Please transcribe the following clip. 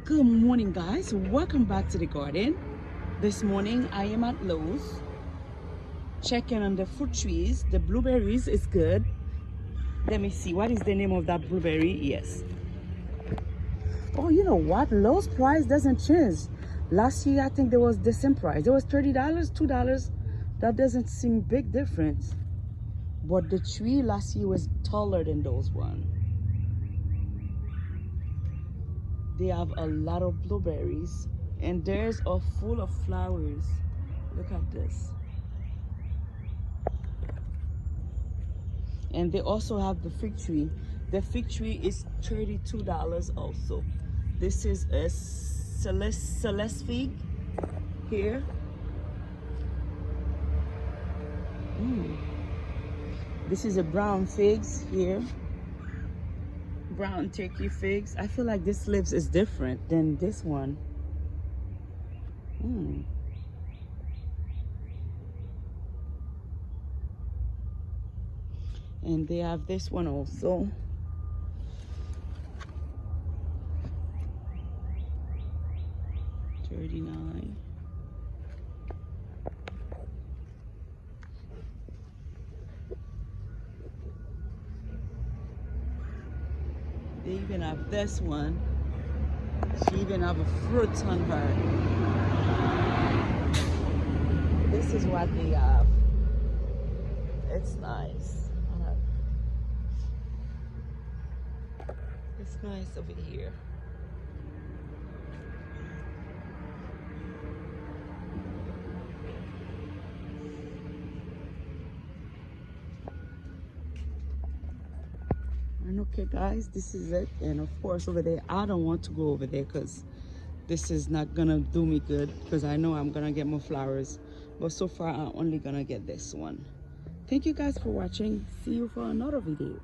Good morning, guys. Welcome back to the garden. This morning I am at Lowe's checking on the fruit trees. The blueberries is good. Let me see, what is the name of that blueberry? Yes. Oh, you know what? Lowe's price doesn't change. Last year I think there was the same price. It was $30, $2. That doesn't seem big difference. But the tree last year was taller than those one. They have a lot of blueberries and theirs are full of flowers. Look at this. And they also have the fig tree. The fig tree is $32 also. This is a Celeste fig here. This is a brown figs here. Brown turkey figs. I feel like this leaves is different than this one. And they have this one also. $39. They even have this one. She even have a fruit on her. This is what they have. It's nice. It's nice over here. And okay guys, this is it. And of course over there, I don't want to go over there because this is not gonna do me good, because I know I'm gonna get more flowers, but so far I'm only gonna get this one. Thank you guys for watching. See you for another video.